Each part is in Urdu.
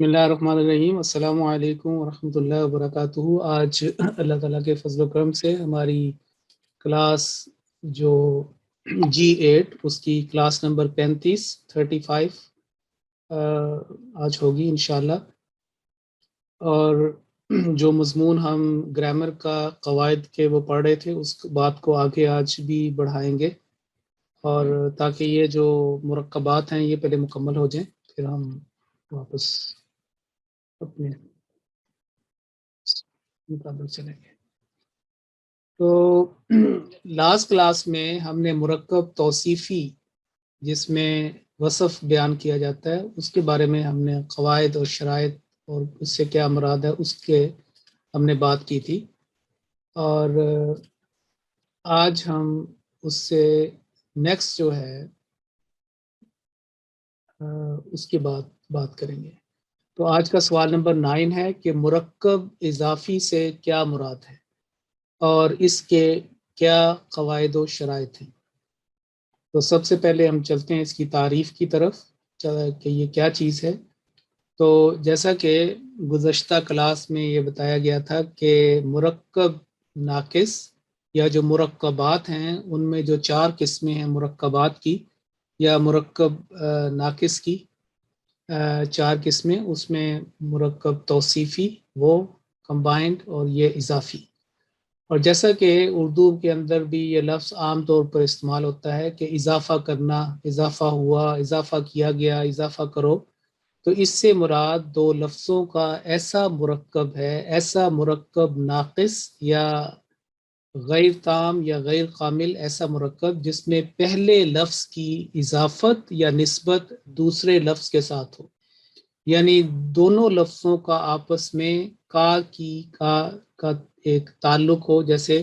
بسم اللہ الرحمن الرحیم۔ السلام علیکم ورحمۃ اللہ وبرکاتہ۔ آج اللہ تعالیٰ کے فضل و کرم سے ہماری کلاس جو G8 اس کی کلاس نمبر 35 آج ہوگی انشاءاللہ، اور جو مضمون ہم گرامر کا قواعد کے وہ پڑھ رہے تھے اس بات کو آگے آج بھی بڑھائیں گے، اور تاکہ یہ جو مرکبات ہیں یہ پہلے مکمل ہو جائیں، پھر ہم واپس اپنے مطابق چلیں گے۔ تو لاسٹ کلاس میں ہم نے مرکب توصیفی جس میں وصف بیان کیا جاتا ہے اس کے بارے میں ہم نے قواعد اور شرائط اور اس سے کیا مراد ہے اس کے ہم نے بات کی تھی، اور آج ہم اس سے نیکسٹ جو ہے اس کے بعد بات کریں گے۔ تو آج کا سوال نمبر 9 ہے کہ مرکب اضافی سے کیا مراد ہے اور اس کے کیا قواعد و شرائط ہیں۔ تو سب سے پہلے ہم چلتے ہیں اس کی تعریف کی طرف کہ یہ کیا چیز ہے۔ تو جیسا کہ گزشتہ کلاس میں یہ بتایا گیا تھا کہ مرکب ناقص یا جو مرکبات ہیں ان میں جو 4 قسمیں ہیں مرکبات کی یا مرکب ناقص کی 4 قسمیں، اس میں مرکب توصیفی وہ کمبائنڈ اور یہ اضافی۔ اور جیسا کہ اردو کے اندر بھی یہ لفظ عام طور پر استعمال ہوتا ہے کہ اضافہ کرنا، اضافہ ہوا، اضافہ کیا گیا، اضافہ کرو، تو اس سے مراد 2 لفظوں کا ایسا مرکب ہے، ایسا مرکب ناقص یا غیر تام یا غیر کامل ایسا مرکب جس میں پہلے لفظ کی اضافت یا نسبت دوسرے لفظ کے ساتھ ہو، یعنی دونوں لفظوں کا آپس میں کا ایک تعلق ہو، جیسے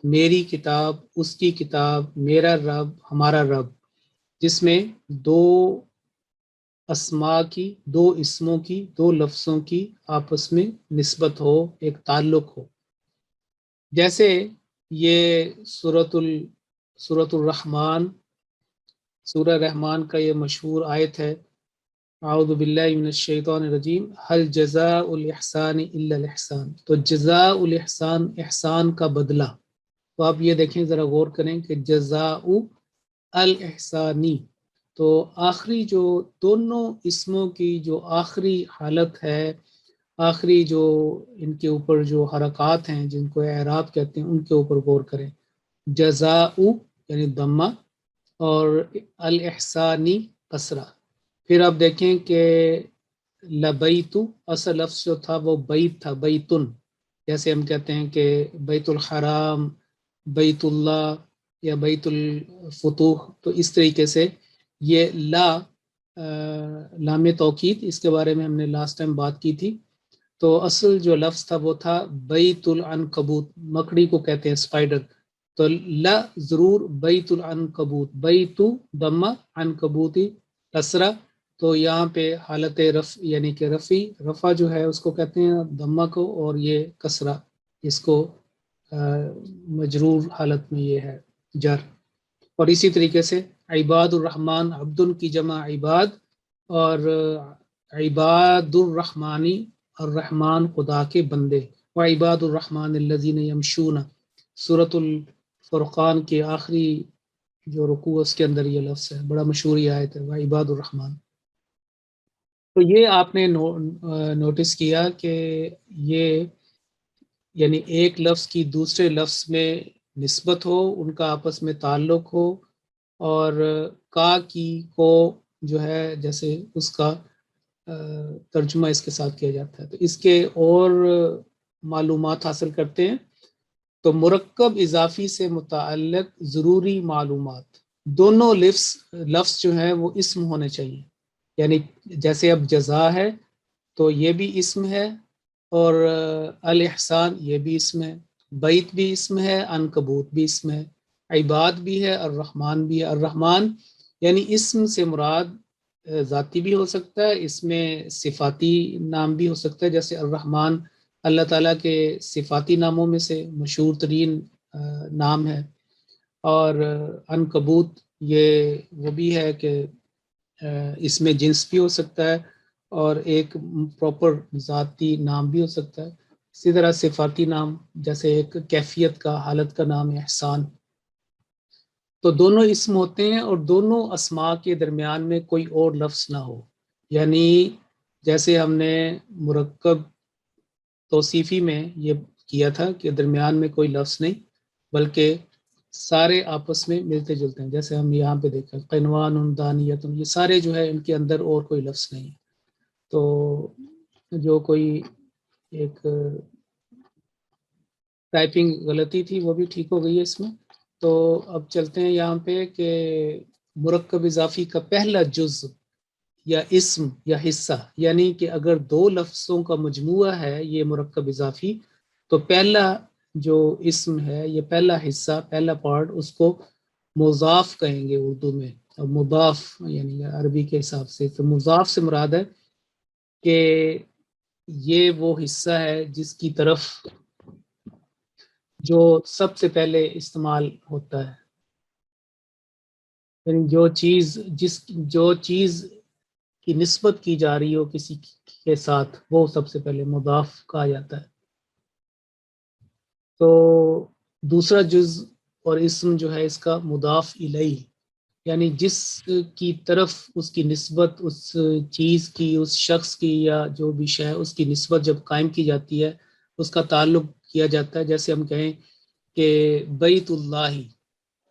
میری کتاب، اس کی کتاب، میرا رب، ہمارا رب، جس میں 2 اسماء کی، 2 اسموں کی، 2 لفظوں کی آپس میں نسبت ہو، ایک تعلق ہو۔ جیسے یہ سورۃ الرحمن، سورہ رحمان کا یہ مشہور آیت ہے، اعوذ باللہ من الشیطان الرجیم، هل جزاء الاحسان الا الاحسان۔ تو جزاء الاحسان، احسان کا بدلہ۔ تو آپ یہ دیکھیں، ذرا غور کریں کہ جزاء الاحسانی، تو آخری جو دونوں اسموں کی جو آخری حالت ہے، آخری جو ان کے اوپر جو حرکات ہیں جن کو اعراب کہتے ہیں ان کے اوپر غور کریں۔ جزاء یعنی ضمہ اور الاحسانی کسرہ۔ پھر آپ دیکھیں کہ لبیت، اصل لفظ جو تھا وہ بیت تھا، بیتن، جیسے ہم کہتے ہیں کہ بیت الحرام، بیت اللہ یا بیت الفتوح، تو اس طریقے سے یہ لام توکید، اس کے بارے میں ہم نے لاسٹ ٹائم بات کی تھی۔ تو اصل جو لفظ تھا وہ تھا بیت العنکبوت، مکڑی کو کہتے ہیں اسپائڈر، تو لا ضرور بیت العنکبوت، بیت ضمہ، عنکبوتی کسرہ، تو یہاں پہ حالت رفع یعنی کہ رفع جو ہے اس کو کہتے ہیں ضمہ کو، اور یہ کسرہ اس کو مجرور حالت میں یہ ہے جر۔ اور اسی طریقے سے عباد الرحمن، عبد کی جمع عباد، اور عباد الرحمانی، الرحمن خدا کے بندے، وعباد الرحمن الذین یمشون، سورۃ الفرقان کے آخری جو رکوع اس کے اندر یہ لفظ ہے، بڑا مشہور آیت ہے، وعباد الرحمن۔ تو یہ آپ نے نوٹس کیا کہ یہ یعنی ایک لفظ کی دوسرے لفظ میں نسبت ہو، ان کا آپس میں تعلق ہو، اور کی کو جو ہے جیسے اس کا ترجمہ اس کے ساتھ کیا جاتا ہے۔ تو اس کے اور معلومات حاصل کرتے ہیں۔ تو مرکب اضافی سے متعلق ضروری معلومات، دونوں لفظ جو ہیں وہ اسم ہونے چاہیے، یعنی جیسے اب جزا ہے تو یہ بھی اسم ہے، اور الاحسان یہ بھی اسم ہے، بیت بھی اسم ہے، عنکبوت بھی اسم ہے، عباد بھی ہے، الرحمن بھی ہے۔ الرحمن یعنی اسم سے مراد ذاتی بھی ہو سکتا ہے، اس میں صفاتی نام بھی ہو سکتا ہے، جیسے الرحمن اللہ تعالیٰ کے صفاتی ناموں میں سے مشہور ترین نام ہے۔ اور عنکبوت یہ وہ بھی ہے کہ اس میں جنس بھی ہو سکتا ہے، اور ایک پراپر ذاتی نام بھی ہو سکتا ہے. اسی طرح صفاتی نام جیسے ایک کیفیت کا، حالت کا نام ہے احسان. تو دونوں اسم ہوتے ہیں اور دونوں اسماء کے درمیان میں کوئی اور لفظ نہ ہو. یعنی جیسے ہم نے مرکب توصیفی میں یہ کیا تھا کہ درمیان میں کوئی لفظ نہیں بلکہ سارے آپس میں ملتے جلتے ہیں. جیسے ہم یہاں پہ دیکھیں قنوان دانیت، یہ سارے جو ہے ان کے اندر اور کوئی لفظ نہیں. تو جو کوئی ایک ٹائپنگ غلطی تھی وہ بھی ٹھیک ہو گئی ہے اس میں. تو اب چلتے ہیں یہاں پہ کہ مرکب اضافی کا پہلا جز یا اسم یا حصہ، یعنی کہ اگر دو لفظوں کا مجموعہ ہے یہ مرکب اضافی، تو پہلا جو اسم ہے، یہ پہلا حصہ، پہلا پارٹ، اس کو مضاف کہیں گے اردو میں. اور مضاف یعنی عربی کے حساب سے تو مضاف سے مراد ہے کہ یہ وہ حصہ ہے جس کی طرف جو سب سے پہلے استعمال ہوتا ہے. یعنی جو چیز کی نسبت کی جا رہی ہو کسی کے ساتھ، وہ سب سے پہلے مضاف کہا جاتا ہے. تو دوسرا جز اور اسم جو ہے اس کا مضاف الیہ، یعنی جس کی طرف اس کی نسبت، اس چیز کی، اس شخص کی یا جو بھی شے اس کی نسبت جب قائم کی جاتی ہے، اس کا تعلق کیا جاتا ہے. جیسے ہم کہیں کہ بیت اللہ،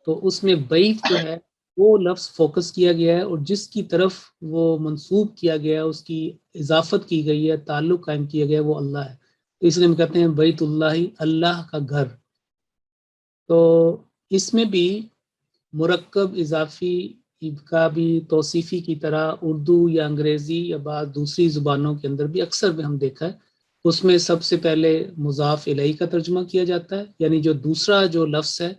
تو اس میں بیت جو ہے وہ لفظ فوکس کیا گیا ہے اور جس کی طرف وہ منسوب کیا گیا ہے، اس کی اضافت کی گئی ہے، تعلق قائم کیا گیا ہے، وہ اللہ ہے. تو اس لیے ہم کہتے ہیں بیت اللہ، اللہ کا گھر. تو اس میں بھی مرکب اضافی کا بھی توصیفی کی طرح اردو یا انگریزی یا بعض دوسری زبانوں کے اندر بھی اکثر بھی ہم دیکھا ہے، اس میں سب سے پہلے مضاف الیہ کا ترجمہ کیا جاتا ہے. یعنی جو دوسرا جو لفظ ہے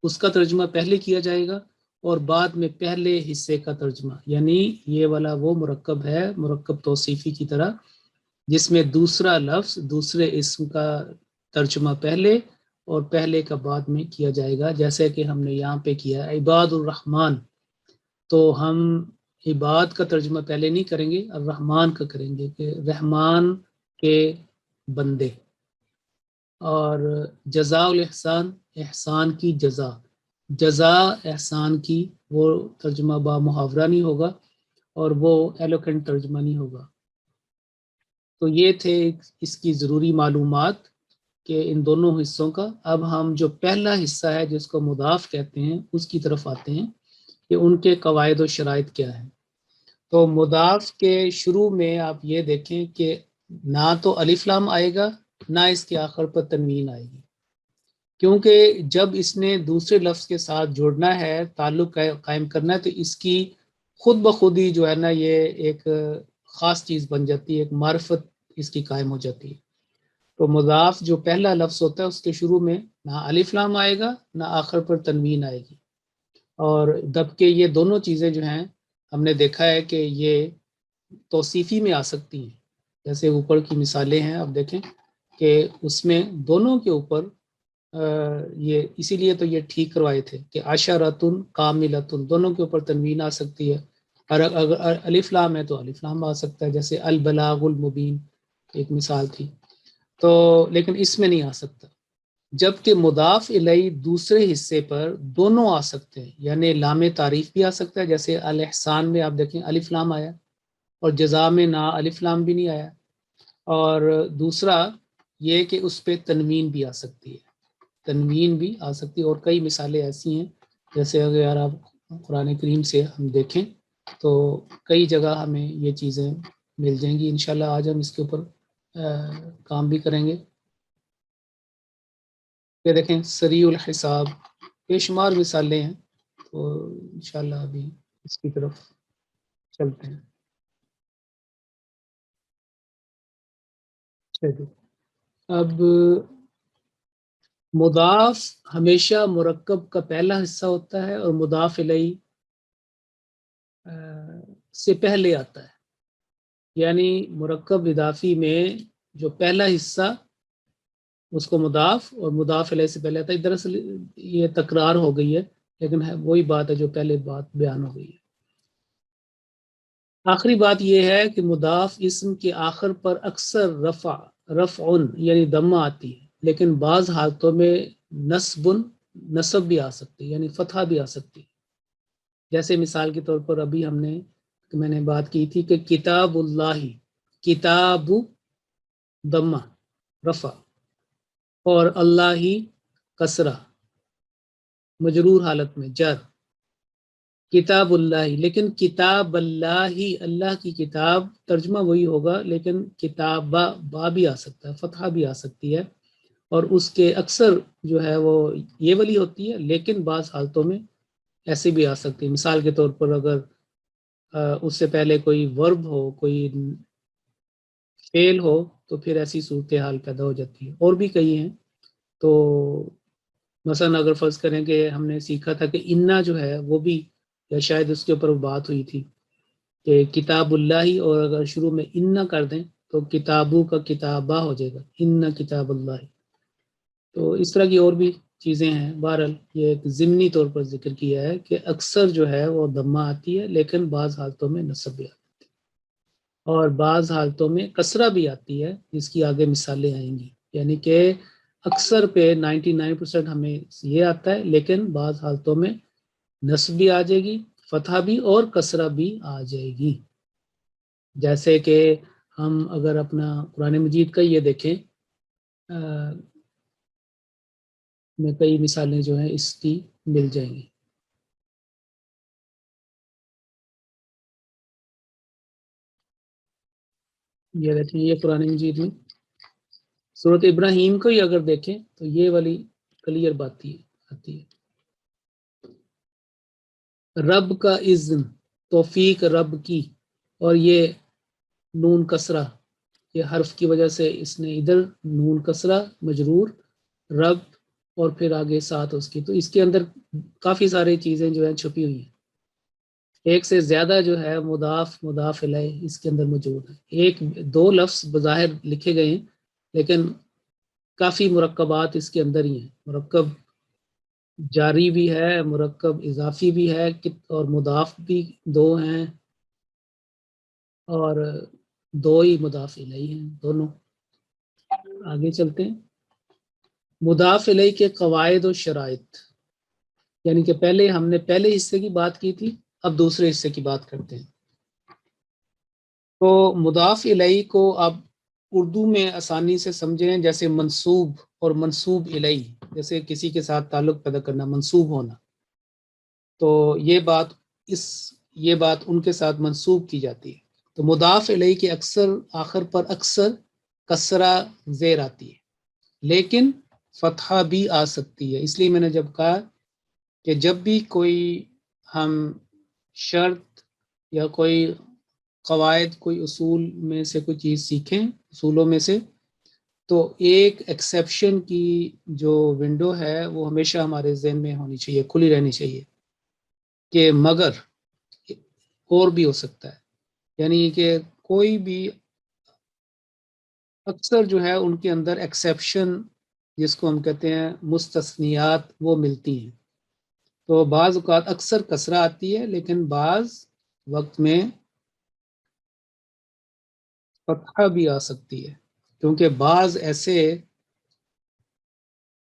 اس کا ترجمہ پہلے کیا جائے گا اور بعد میں پہلے حصے کا ترجمہ. یعنی یہ والا وہ مرکب ہے، مرکب توصیفی کی طرح، جس میں دوسرا لفظ دوسرے اسم کا ترجمہ پہلے اور پہلے کا بعد میں کیا جائے گا. جیسے کہ ہم نے یہاں پہ کیا عباد الرحمن، تو ہم عباد کا ترجمہ پہلے نہیں کریں گے، الرحمن کا کریں گے کہ رحمان کے بندے. اور جزاء الاحسان، احسان کی جزا، جزا احسان کی، وہ ترجمہ با محاورہ نہیں ہوگا اور وہ ایلوکینٹ ترجمہ نہیں ہوگا. تو یہ تھے اس کی ضروری معلومات کہ ان دونوں حصوں کا. اب ہم جو پہلا حصہ ہے جس کو مضاف کہتے ہیں اس کی طرف آتے ہیں کہ ان کے قواعد و شرائط کیا ہیں. تو مضاف کے شروع میں آپ یہ دیکھیں کہ نہ تو الف لام آئے گا، نہ اس کے آخر پر تنوین آئے گی، کیونکہ جب اس نے دوسرے لفظ کے ساتھ جوڑنا ہے، تعلق قائم کرنا ہے، تو اس کی خود بخود ہی جو ہے نا یہ ایک خاص چیز بن جاتی ہے، ایک معرفت اس کی قائم ہو جاتی ہے. تو مضاف جو پہلا لفظ ہوتا ہے اس کے شروع میں نہ الف لام آئے گا، نہ آخر پر تنوین آئے گی. اور جبکہ یہ دونوں چیزیں جو ہیں ہم نے دیکھا ہے کہ یہ توصیفی میں آ سکتی ہیں. جیسے اوپر کی مثالیں ہیں، آپ دیکھیں کہ اس میں دونوں کے اوپر یہ اسی لیے تو یہ ٹھیک کروائے تھے کہ عشرۃ کاملۃ، دونوں کے اوپر تنوین آ سکتی ہے. اور اگر الف لام ہے تو الف لام آ سکتا ہے، جیسے البلاغ المبین ایک مثال تھی. تو لیکن اس میں نہیں آ سکتا. جبکہ مضاف الیہ دوسرے حصے پر دونوں آ سکتے ہیں، یعنی لام تعریف بھی آ سکتا ہے، جیسے الاحسان میں آپ دیکھیں الف لام آیا، اور جزا میں نہ الف لام بھی نہیں آیا. اور دوسرا یہ کہ اس پہ تنوین بھی آ سکتی ہے، تنوین بھی آ سکتی ہے. اور کئی مثالیں ایسی ہیں، جیسے اگر آپ قرآن کریم سے ہم دیکھیں تو کئی جگہ ہمیں یہ چیزیں مل جائیں گی. انشاءاللہ آج ہم اس کے اوپر کام بھی کریں گے. یہ دیکھیں سریع الحساب، بے شمار مثالیں ہیں. تو انشاءاللہ ابھی اس کی طرف چلتے ہیں. چلیے اب مضاف ہمیشہ مرکب کا پہلا حصہ ہوتا ہے اور مضاف الیہ سے پہلے آتا ہے. یعنی مرکب اضافی میں جو پہلا حصہ اس کو مضاف اور مضاف الیہ سے پہلے آتا ہے. دراصل یہ تکرار ہو گئی ہے لیکن وہی بات ہے جو پہلے بات بیان ہو گئی ہے. آخری بات یہ ہے کہ مضاف اسم کے آخر پر اکثر رفع یعنی ضمہ آتی ہے، لیکن بعض حالتوں میں نصب بھی آ سکتی ہے، یعنی فتحہ بھی آ سکتی ہے. جیسے مثال کے طور پر ابھی میں نے بات کی تھی کہ کتاب اللہ، کتاب ضمہ رفع، اور اللہ ہی کسرہ مجرور حالت میں جر، کتاب اللہ. لیکن کتاب اللہ، اللہ کی کتاب ترجمہ وہی ہوگا، لیکن کتاب با بھی آ سکتا ہے، فتحہ بھی آ سکتی ہے، اور اس کے اکثر جو ہے وہ یہ والی ہوتی ہے، لیکن بعض حالتوں میں ایسے بھی آ سکتی ہے. مثال کے طور پر اگر اس سے پہلے کوئی ورب ہو، کوئی فعل ہو، تو پھر ایسی صورتحال پیدا ہو جاتی ہے. اور بھی کئی ہیں. تو مثلا اگر فرض کریں کہ ہم نے سیکھا تھا کہ انا جو ہے وہ بھی، یا شاید اس کے اوپر بات ہوئی تھی کہ کتاب اللہ ہی، اور اگر شروع میں انا کر دیں تو کتابوں کا کتابہ ہو جائے گا، انا کتاب اللہ. تو اس طرح کی اور بھی چیزیں ہیں. بہرحال یہ ایک ضمنی طور پر ذکر کیا ہے کہ اکثر جو ہے وہ ضمہ آتی ہے، لیکن بعض حالتوں میں نصب بھی آتی ہے، اور بعض حالتوں میں کسرہ بھی آتی ہے، جس کی آگے مثالیں آئیں گی. یعنی کہ اکثر پہ 99% ہمیں یہ آتا ہے، لیکن بعض حالتوں میں نصب بھی آ جائے گی، فتحہ بھی اور کسرہ بھی آ جائے گی. جیسے کہ ہم اگر اپنا قرآن مجید کا یہ دیکھیں، میں کئی مثالیں جو ہیں اس کی مل جائیں گی. یہ دیکھیں، یہ قرآن مجید میں سورۃ ابراہیم کو ہی اگر دیکھیں تو یہ والی کلیئر بات آتی ہے. رب کا اذن، توفیق رب کی، اور یہ نون کسرہ، یہ حرف کی وجہ سے اس نے ادھر نون کسرہ مجرور رب، اور پھر آگے ساتھ اس کی. تو اس کے اندر کافی ساری چیزیں جو ہیں چھپی ہوئی ہیں. ایک سے زیادہ جو ہے مضاف الیہ اس کے اندر موجود ہے. ایک دو لفظ بظاہر لکھے گئے ہیں، لیکن کافی مرکبات اس کے اندر ہی ہیں. مرکب جاری بھی ہے، مرکب اضافی بھی ہے، اور مضاف بھی دو ہیں، اور دو ہی مضاف الیہ ہیں دونوں. آگے چلتے ہیں. مضاف الیہ کے قواعد و شرائط، یعنی کہ ہم نے پہلے حصے کی بات کی تھی، اب دوسرے حصے کی بات کرتے ہیں. تو مضاف الیہ کو آپ اردو میں آسانی سے سمجھیں جیسے منصوب اور منصوب الیہ، جیسے کسی کے ساتھ تعلق پیدا کرنا، منصوب ہونا. تو یہ بات ان کے ساتھ منصوب کی جاتی ہے. تو مضاف الیہ کے اکثر آخر پر اکثر کسرہ زیر آتی ہے، لیکن فتحہ بھی آ سکتی ہے. اس لیے میں نے جب کہا کہ جب بھی کوئی ہم شرط یا کوئی قواعد، کوئی اصول میں سے کوئی چیز سیکھیں، اصولوں میں سے، تو ایک ایکسیپشن کی جو ونڈو ہے وہ ہمیشہ ہمارے ذہن میں ہونی چاہیے، کھلی رہنی چاہیے، کہ مگر اور بھی ہو سکتا ہے. یعنی کہ کوئی بھی اکثر جو ہے ان کے اندر ایکسیپشن، جس کو ہم کہتے ہیں مستثنیات، وہ ملتی ہیں. تو بعض اوقات اکثر کسرہ آتی ہے، لیکن بعض وقت میں فتحہ بھی آ سکتی ہے، کیونکہ بعض ایسے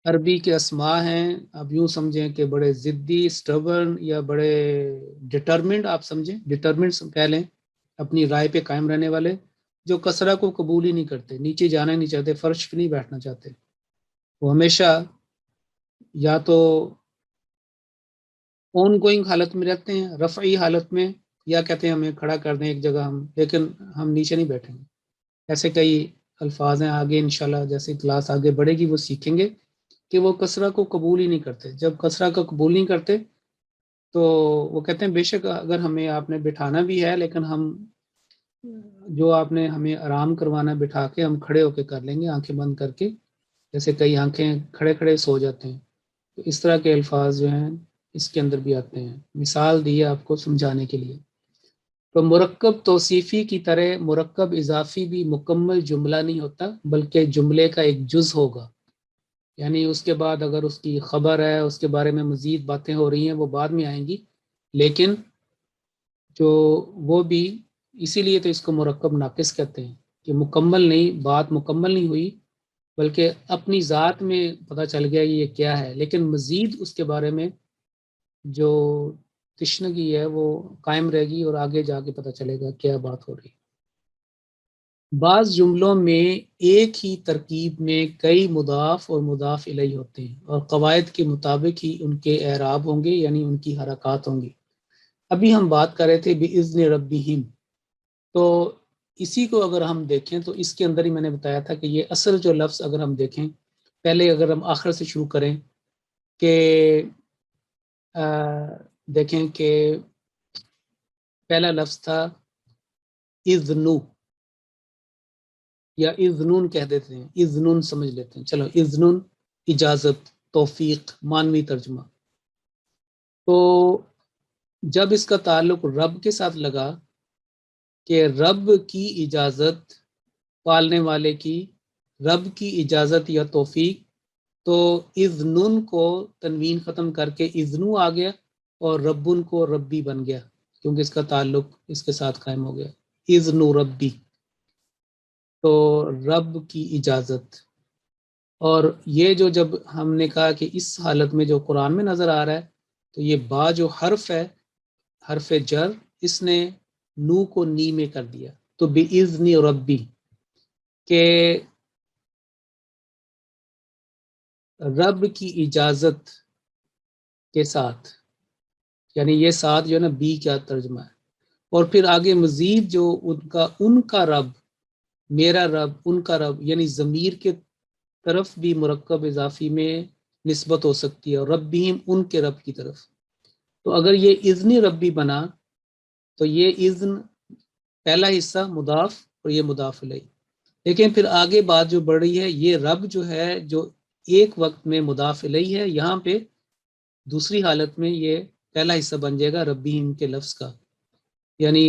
عربی کے اسماء ہیں، اب یوں سمجھیں کہ بڑے ضدی، سٹبرن، یا بڑے ڈٹرمنڈ، آپ سمجھیں ڈٹرمنڈ کہہ لیں، اپنی رائے پہ قائم رہنے والے، جو کسرہ کو قبول ہی نہیں کرتے، نیچے جانا نہیں چاہتے، فرش پہ نہیں بیٹھنا چاہتے. وہ ہمیشہ یا تو آن گوئنگ حالت میں رہتے ہیں، رفعی حالت میں، یا کہتے ہیں ہمیں کھڑا کر دیں ایک جگہ، لیکن ہم نیچے نہیں بیٹھیں گے. ایسے کئی الفاظ ہیں. آگے انشاءاللہ جیسے کلاس آگے بڑھے گی وہ سیکھیں گے کہ وہ کسرہ کو قبول ہی نہیں کرتے. جب کسرہ کو قبول نہیں کرتے تو وہ کہتے ہیں بے شک اگر ہمیں آپ نے بٹھانا بھی ہے، لیکن ہم جو آپ نے ہمیں آرام کروانا بٹھا کے، ہم کھڑے ہو کے کر لیں گے، آنکھیں بند کر کے. جیسے کئی آنکھیں کھڑے کھڑے سو جاتے ہیں. تو اس طرح کے الفاظ جو ہیں اس کے اندر بھی آتے ہیں. مثال دی ہے آپ کو سمجھانے کے لیے. تو مرکب توصیفی کی طرح مرکب اضافی بھی مکمل جملہ نہیں ہوتا، بلکہ جملے کا ایک جز ہوگا. یعنی اس کے بعد اگر اس کی خبر ہے، اس کے بارے میں مزید باتیں ہو رہی ہیں، وہ بعد میں آئیں گی، لیکن جو وہ بھی اسی لیے تو اس کو مرکب ناقص کہتے ہیں کہ مکمل نہیں، بات مکمل نہیں ہوئی، بلکہ اپنی ذات میں پتہ چل گیا یہ کیا ہے، لیکن مزید اس کے بارے میں جو تشنگی ہے وہ قائم رہے گی اور آگے جا کے پتہ چلے گا کیا بات ہو رہی ہے۔ بعض جملوں میں ایک ہی ترکیب میں کئی مضاف اور مضاف الیہ ہوتے ہیں اور قواعد کے مطابق ہی ان کے اعراب ہوں گے، یعنی ان کی حرکات ہوں گی۔ ابھی ہم بات کر رہے تھے بِإِذْنِ رَبِّهِمْ، تو اسی کو اگر ہم دیکھیں تو اس کے اندر ہی میں نے بتایا تھا کہ یہ اصل جو لفظ اگر ہم دیکھیں، پہلے اگر ہم آخر سے شروع کریں کہ دیکھیں کہ پہلا لفظ تھا اذنو یا اذنون کہہ دیتے ہیں، اذنون سمجھ لیتے ہیں، چلو اذنون اجازت، توفیق، مانوی ترجمہ۔ تو جب اس کا تعلق رب کے ساتھ لگا کہ رب کی اجازت، پالنے والے کی، رب کی اجازت یا توفیق، تو اذنن کو تنوین ختم کر کے اذنو آ گیا اور ربن کو ربی بن گیا، کیونکہ اس کا تعلق اس کے ساتھ قائم ہو گیا، اذن ربی، تو رب کی اجازت۔ اور یہ جو جب ہم نے کہا کہ اس حالت میں جو قرآن میں نظر آ رہا ہے، تو یہ با جو حرف ہے، حرف جر، اس نے نو کو نی میں کر دیا، تو بِإِذْنِ ربی کہ رب کی اجازت کے ساتھ، یعنی یہ ساتھ جو ہے نا بی کیا ترجمہ ہے، اور پھر آگے مزید جو ان کا رب، میرا رب، ان کا رب، یعنی ضمیر کے طرف بھی مرکب اضافی میں نسبت ہو سکتی ہے، اور ربہم ان کے رب کی طرف۔ تو اگر یہ اذن ربی بنا تو یہ اذن پہلا حصہ مضاف اور یہ مضاف الیہ، لیکن پھر آگے بات جو بڑھ رہی ہے، یہ رب جو ہے جو ایک وقت میں مضاف الیہ ہے، یہاں پہ دوسری حالت میں یہ پہلا حصہ بن جائے گا ربہم کے لفظ کا، یعنی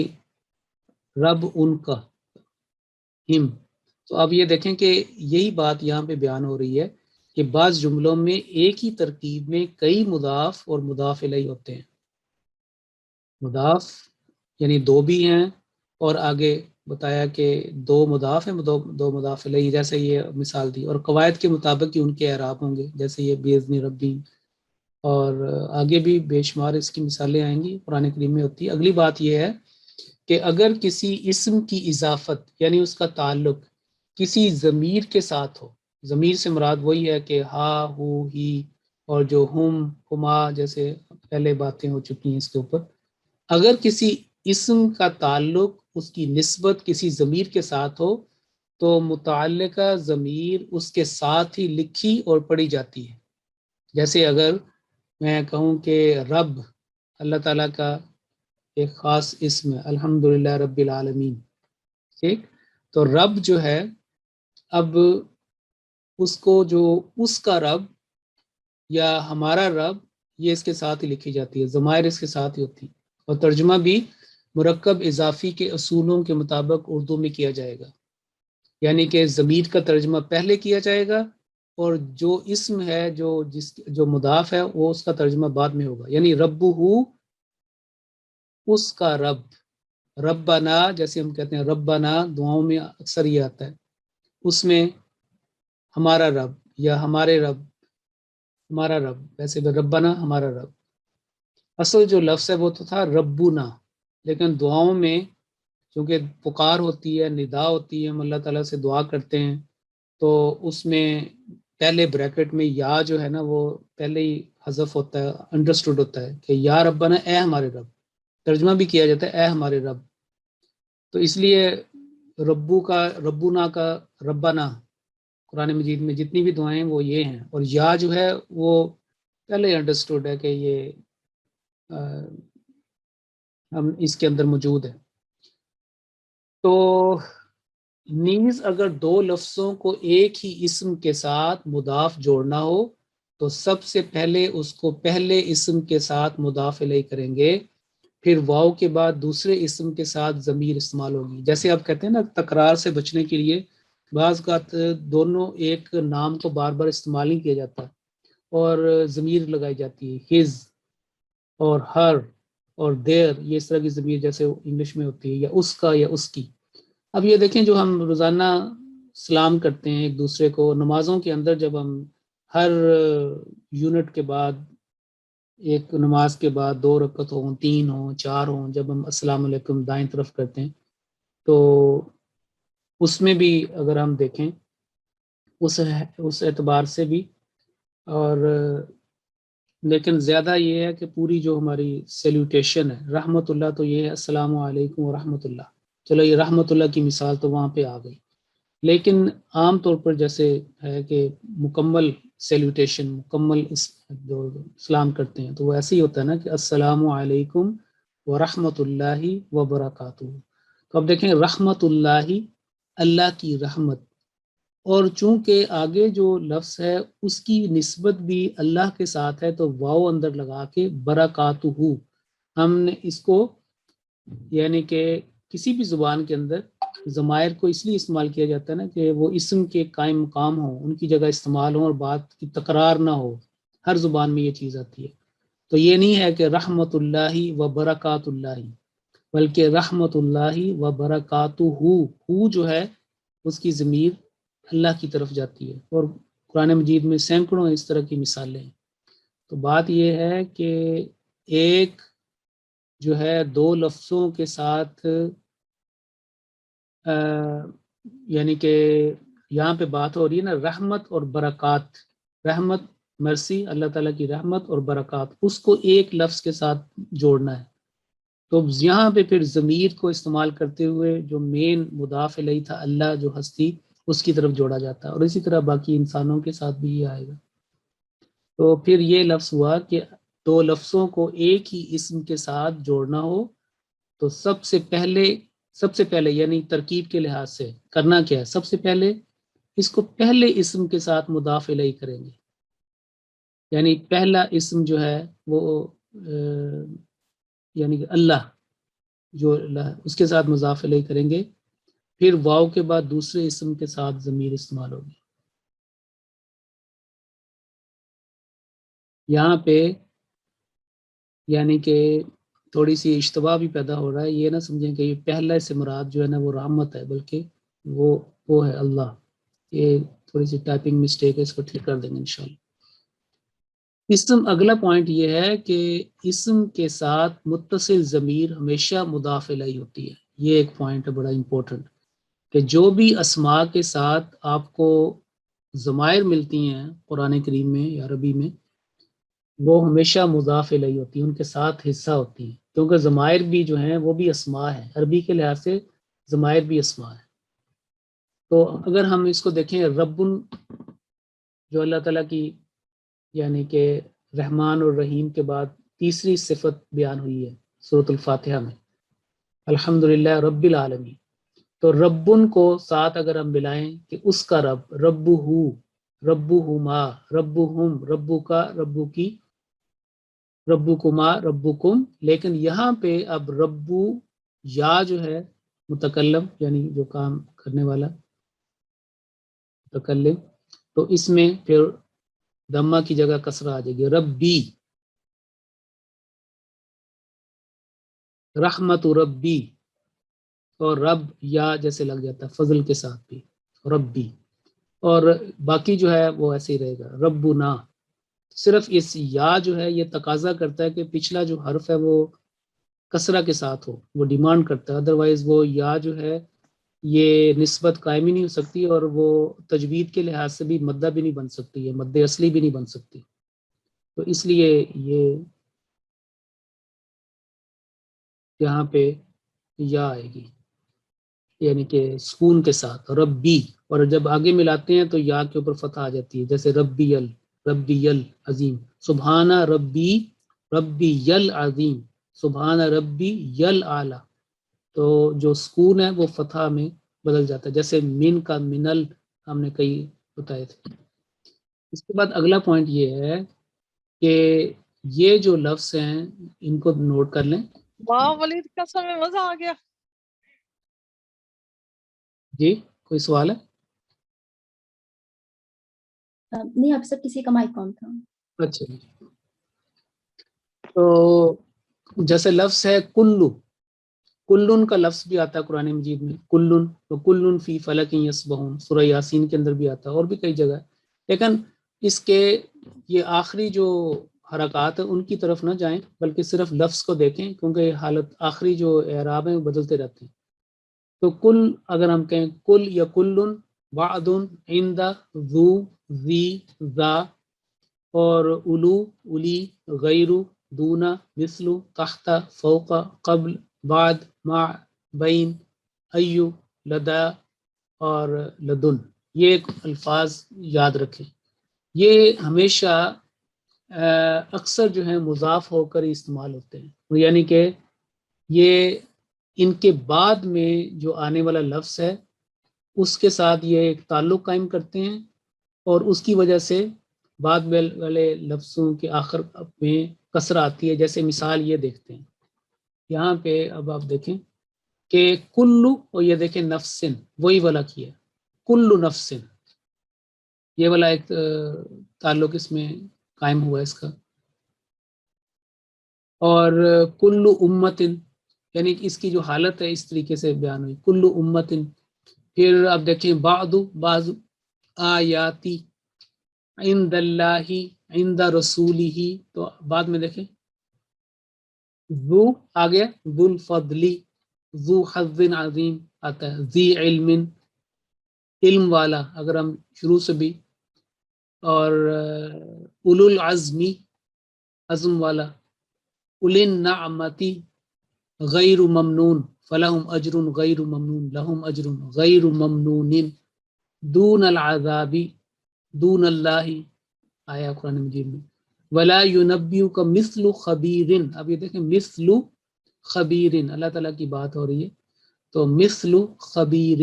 رب ان کا، ہم۔ تو اب یہ دیکھیں کہ یہی بات یہاں پہ بیان ہو رہی ہے کہ بعض جملوں میں ایک ہی ترکیب میں کئی مضاف اور مضاف الیہ ہوتے ہیں، مضاف یعنی دو بھی ہیں، اور آگے بتایا کہ دو مضاف ہیں، دو مضاف الیہ، جیسے یہ مثال دی، اور قواعد کے مطابق ہی ان کے اعراب ہوں گے، جیسے یہ بِإِذْنِ ربی، اور آگے بھی بے شمار اس کی مثالیں آئیں گی، قرآن کریم میں ہوتی ہے۔ اگلی بات یہ ہے کہ اگر کسی اسم کی اضافت یعنی اس کا تعلق کسی ضمیر کے ساتھ ہو، ضمیر سے مراد وہی ہے کہ ہا، ہو، ہی، اور جو ہم، ہما، جیسے پہلے باتیں ہو چکی ہیں اس کے اوپر، اگر کسی اسم کا تعلق، اس کی نسبت کسی ضمیر کے ساتھ ہو تو متعلقہ ضمیر اس کے ساتھ ہی لکھی اور پڑھی جاتی ہے۔ جیسے اگر میں کہوں کہ رب اللہ تعالیٰ کا ایک خاص اسم ہے، الحمدللہ رب العالمین، ٹھیک، تو رب جو ہے، اب اس کو جو اس کا رب یا ہمارا رب، یہ اس کے ساتھ ہی لکھی جاتی ہے، ضمائر اس کے ساتھ ہی ہوتی ہے، اور ترجمہ بھی مرکب اضافی کے اصولوں کے مطابق اردو میں کیا جائے گا، یعنی کہ ضمیر کا ترجمہ پہلے کیا جائے گا اور جو اسم ہے، جو مضاف ہے، وہ اس کا ترجمہ بعد میں ہوگا، یعنی ربہ، اس کا رب، ربنا، جیسے ہم کہتے ہیں ربنا، دعاؤں میں اکثر یہ آتا ہے، اس میں ہمارا رب یا ہمارے رب، ہمارا رب، ویسے بھی ربنا ہمارا رب، اصل جو لفظ ہے وہ تو تھا ربنا، لیکن دعاؤں میں چونکہ پکار ہوتی ہے، ندا ہوتی ہے، ہم اللہ تعالیٰ سے دعا کرتے ہیں، تو اس میں پہلے بریکٹ میں یا جو ہے نا وہ پہلے ہی حذف ہوتا ہے، انڈرسٹوڈ ہوتا ہے کہ یا ربنا، اے ہمارے رب، ترجمہ بھی کیا جاتا ہے اے ہمارے رب، تو اس لیے ربنا کا ربنا، قرآن مجید میں جتنی بھی دعائیں وہ یہ ہیں، اور یا جو ہے وہ پہلے انڈرسٹوڈ ہے کہ یہ ہم اس کے اندر موجود ہے۔ تو نیز اگر دو لفظوں کو ایک ہی اسم کے ساتھ مضاف جوڑنا ہو تو سب سے پہلے اس کو پہلے اسم کے ساتھ مضاف الیہ کریں گے، پھر واو کے بعد دوسرے اسم کے ساتھ ضمیر استعمال ہوگی، جیسے آپ کہتے ہیں نا تکرار سے بچنے کے لیے بعض کا دونوں ایک نام کو بار بار استعمال نہیں کیا جاتا اور ضمیر لگائی جاتی ہے، ہز اور ہر اور دیر یہ اس طرح کی ضمیر جیسے انگلش میں ہوتی ہے، یا اس کا یا اس کی. اب یہ دیکھیں جو ہم روزانہ سلام کرتے ہیں ایک دوسرے کو، نمازوں کے اندر جب ہم ہر یونٹ کے بعد، ایک نماز کے بعد 2 رکعت ہوں، 3 ہوں، 4 ہوں، جب ہم السلام علیکم دائیں طرف کرتے ہیں تو اس میں بھی اگر ہم دیکھیں اس اعتبار سے بھی، اور لیکن زیادہ یہ ہے کہ پوری جو ہماری سیلوٹیشن ہے رحمت اللہ، تو یہ ہے السلام علیکم ورحمۃ اللہ. چلو یہ رحمت اللہ کی مثال تو وہاں پہ آ گئی، لیکن عام طور پر جیسے ہے کہ مکمل سیلوٹیشن، مکمل جو سلام کرتے ہیں تو وہ ایسے ہی ہوتا ہے نا کہ السلام علیکم ورحمۃ اللہ وبرکاتہ. تو اب دیکھیں رحمت اللہ، اللہ کی رحمت، اور چونکہ آگے جو لفظ ہے اس کی نسبت بھی اللہ کے ساتھ ہے تو واو اندر لگا کے برکاتہ، ہم نے اس کو یعنی کہ کسی بھی زبان کے اندر ضمائر کو اس لیے استعمال کیا جاتا ہے نا کہ وہ اسم کے قائم مقام ہوں، ان کی جگہ استعمال ہوں اور بات کی تکرار نہ ہو. ہر زبان میں یہ چیز آتی ہے. تو یہ نہیں ہے کہ رحمت اللہ و برکات اللہ، بلکہ رحمت اللہ و برکاتہ، ہو جو ہے اس کی ضمیر اللہ کی طرف جاتی ہے، اور قرآن مجید میں سینکڑوں اس طرح کی مثالیں ہیں. تو بات یہ ہے کہ ایک جو ہے 2 لفظوں کے ساتھ یعنی کہ یہاں پہ بات ہو رہی ہے نا رحمت اور برکات، رحمت مرسی اللہ تعالیٰ کی رحمت اور برکات، اس کو ایک لفظ کے ساتھ جوڑنا ہے. تو یہاں پہ پھر ضمیر کو استعمال کرتے ہوئے جو مین مضاف الیہ تھا اللہ جو ہستی، اس کی طرف جوڑا جاتا ہے، اور اسی طرح باقی انسانوں کے ساتھ بھی یہ آئے گا. تو پھر یہ لفظ ہوا کہ 2 لفظوں کو ایک ہی اسم کے ساتھ جوڑنا ہو تو سب سے پہلے یعنی ترکیب کے لحاظ سے کرنا کیا ہے، سب سے پہلے اس کو پہلے اسم کے ساتھ مضاف الیہ کریں گے. یعنی پہلا اسم جو ہے وہ یعنی کہ اللہ جو اللہ اس کے ساتھ مضاف الیہ کریں گے، پھر واو کے بعد دوسرے اسم کے ساتھ ضمیر استعمال ہوگی. یہاں پہ یعنی کہ تھوڑی سی اشتباہ بھی پیدا ہو رہا ہے، یہ نہ سمجھیں کہ یہ پہلا سے مراد جو ہے نا وہ رحمت ہے، بلکہ وہ ہے اللہ. یہ تھوڑی سی ٹائپنگ مسٹیک ہے، اس کو ٹھیک کر دیں گے انشاءاللہ. اسم اگلا پوائنٹ یہ ہے کہ اسم کے ساتھ متصل ضمیر ہمیشہ مضاف الیہ ہوتی ہے. یہ ایک پوائنٹ ہے بڑا امپورٹنٹ، کہ جو بھی اسماء کے ساتھ آپ کو ضمائر ملتی ہیں قرآن کریم میں یا عربی میں، وہ ہمیشہ مضاف الیہ ہوتی ہیں، ان کے ساتھ حصہ ہوتی ہیں، کیونکہ ضمائر بھی جو ہیں وہ بھی اسماء ہیں، عربی کے لحاظ سے ضمائر بھی اسماء ہیں. تو اگر ہم اس کو دیکھیں رب جو اللہ تعالیٰ کی یعنی کہ رحمان اور رحیم کے بعد تیسری صفت بیان ہوئی ہے سورۃ الفاتحہ میں، الحمدللہ رب العالمین. تو ربن کو ساتھ اگر ہم ملائیں کہ اس کا رب، رب ہو، رب ہما، رب ہم، ربو کا، ربو کی، ربو کما، ربو کم. لیکن یہاں پہ اب ربو یا جو ہے متکلم یعنی جو کام کرنے والا متکلم، تو اس میں پھر دمہ کی جگہ کسرہ آ جائے گی، ربی، رحمت ربی، اور رب یا جیسے لگ جاتا ہے فضل کے ساتھ بھی ربی، اور باقی جو ہے وہ ایسے ہی رہے گا ربنا. صرف اس یا جو ہے یہ تقاضا کرتا ہے کہ پچھلا جو حرف ہے وہ کسرہ کے ساتھ ہو، وہ ڈیمانڈ کرتا ہے، ادروائز وہ یا جو ہے یہ نسبت قائم ہی نہیں ہو سکتی، اور وہ تجوید کے لحاظ سے بھی مدہ بھی نہیں بن سکتی ہے، مد اصلی بھی نہیں بن سکتی. تو اس لیے یہ یہاں پہ یا آئے گی یعنی کہ سکون کے ساتھ ربی، اور جب آگے ملاتے ہیں تو یا کے اوپر فتح آ جاتی ہے، جیسے ربی ال عظیم، سبحانہ ربی، ربی ال عظیم، سبحانہ ربی ال اعلی. تو جو سکون ہے وہ فتح میں بدل جاتا ہے، جیسے من کا منل ہم نے کئی بتائے تھے. اس کے بعد اگلا پوائنٹ یہ ہے کہ یہ جو لفظ ہیں ان کو نوٹ کر لیں. واہ ولید قسم میں مزہ آ گیا. جی کوئی سوال ہے؟ نہیں اب سب کسی کا مائک آن تھا. اچھا، تو جیسے لفظ ہے کلو، کلن کا لفظ بھی آتا ہے قرآن مجید میں، کلن تو کلن فی فلک یسبحون، سورہ یاسین کے اندر بھی آتا ہے اور بھی کئی جگہ ہے. لیکن اس کے یہ آخری جو حرکات ہیں ان کی طرف نہ جائیں، بلکہ صرف لفظ کو دیکھیں، کیونکہ یہ حالت آخری جو اعراب ہیں وہ بدلتے رہتے ہیں. تو کل اگر ہم کہیں کل یا کلن، وعد، عند، ذو، ذی، ذا، اور الو، الی، غیر، دونا، مثل، تحت، فوق، قبل، بعد، مع، بین، ایو، لدا اور لدن، یہ الفاظ یاد رکھیں. یہ ہمیشہ اکثر جو ہیں مضاف ہو کر استعمال ہوتے ہیں، یعنی کہ یہ ان کے بعد میں جو آنے والا لفظ ہے اس کے ساتھ یہ ایک تعلق قائم کرتے ہیں، اور اس کی وجہ سے بعد والے لفظوں کے آخر میں کسرہ آتی ہے. جیسے مثال یہ دیکھتے ہیں یہاں پہ، اب آپ دیکھیں کہ کلو، اور یہ دیکھیں نفسن، وہی والا کیا، کلو نفسن، یہ والا ایک تعلق اس میں قائم ہوا اس کا. اور کلو امتن، یعنی کہ اس کی جو حالت ہے اس طریقے سے بیان ہوئی، کلو امتن. پھر آپ دیکھیں بعض آیاتی، عند اللہ، عند رسولہ، تو بعد میں دیکھیں ذو آ گیا، ذو الفضلی، ذو حظ عظیم آتا ہے، ذی علم، علم والا اگر ہم شروع سے بھی، اور اولو العزمی، عزم والا، اولی النعمتی، غیر ممنون، فلہم اجر غیر ممنون، لہم اجر غیر ممنون، دون العذاب، دون اللہ، آیا قرآن مجید میں، ولا ينبئک مثل خبیر. اب یہ دیکھیں مثل خبیر، اللہ تعالیٰ کی بات ہو رہی ہے، تو مثل خبیر،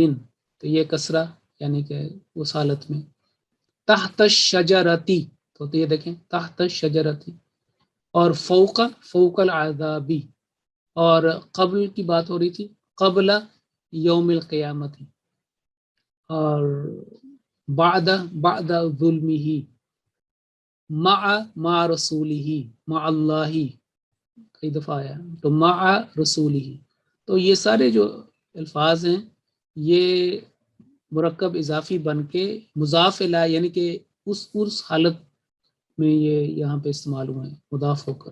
تو یہ کسرہ یعنی کہ اس حالت میں. تحت الشجرتی، تو یہ دیکھیں تحت الشجرتی. اور فوق، فوق العذابی. اور قبل کی بات ہو رہی تھی، قبل یوم القیامت. اور بعد، بعد ظلمہ، مع رسولہ، مع اللہ، کئی دفعہ آیا تو مع رسولہ. تو یہ سارے جو الفاظ ہیں یہ مرکب اضافی بن کے مضاف الیہ، یعنی کہ اس حالت میں یہ یہاں پہ استعمال ہوئے ہیں مضاف ہو کر.